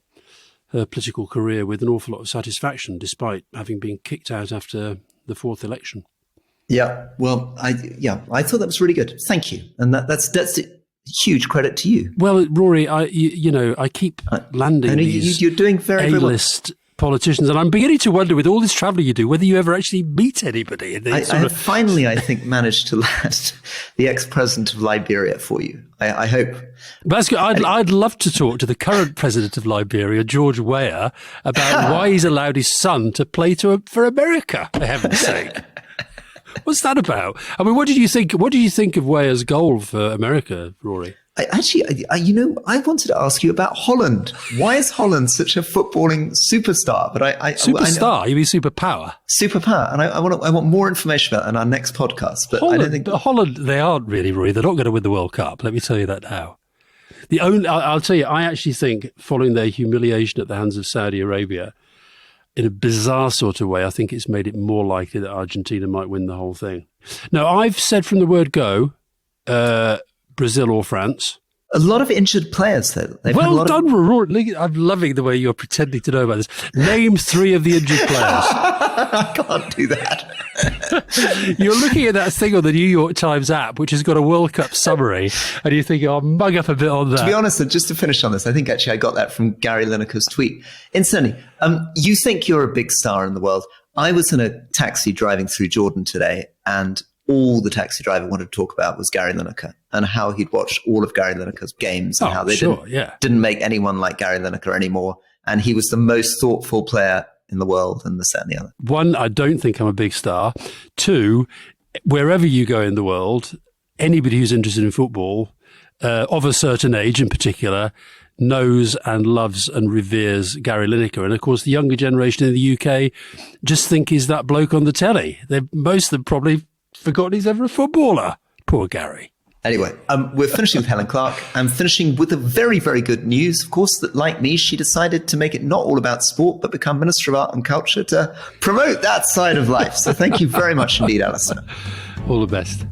political career with an awful lot of satisfaction, despite having been kicked out after the fourth election.
Yeah, well, I thought that was really good. Thank you, and that's huge credit to you.
Well, Rory, I keep landing these
you're doing very
A-list politicians, and I'm beginning to wonder, with all this travelling you do, whether you ever actually meet anybody.
Finally, I think, managed to land the ex-president of Liberia for you. I hope.
That's good. I'd love to talk to the current president of Liberia, George Weah, about why he's allowed his son to play for America, for heaven's sake. What's that about? I mean, what did you think? What did you think of Weah's goal for America, Rory?
I wanted to ask you about Holland. Why is Holland such a footballing superstar? But
superstar? You mean superpower?
Superpower, and I want more information about that in our next podcast. But
Holland,
I don't think
Holland. They aren't really, Rory. They're not going to win the World Cup. Let me tell you that now. I'll tell you. I actually think, following their humiliation at the hands of Saudi Arabia, in a bizarre sort of way, I think it's made it more likely that Argentina might win the whole thing. Now, I've said from the word go, Brazil or France.
A lot of injured players, though.
Well done, Rory. I'm loving the way you're pretending to know about this. Name 3 of the injured players.
I can't do that.
You're looking at that thing on the New York Times app, which has got a World Cup summary, and you think, I'll mug up a bit on that.
To be honest, just to finish on this, I think actually I got that from Gary Lineker's tweet. Incidentally, you think you're a big star in the world. I was in a taxi driving through Jordan today, and all the taxi driver wanted to talk about was Gary Lineker and how he'd watched all of Gary Lineker's games and how they didn't make anyone like Gary Lineker anymore. And he was the most thoughtful player in the world, and this, that, and the other. 1,
I don't think I'm a big star. 2, wherever you go in the world, anybody who's interested in football, of a certain age in particular, knows and loves and reveres Gary Lineker. And of course, the younger generation in the UK just think he's that bloke on the telly. Most of them probably forgotten he's ever a footballer. Poor Gary.
Anyway, we're finishing with Helen Clark. I'm finishing with a very, very good news, of course, that like me, she decided to make it not all about sport, but become Minister of Art and Culture to promote that side of life. So thank you very much indeed, Alastair.
All the best.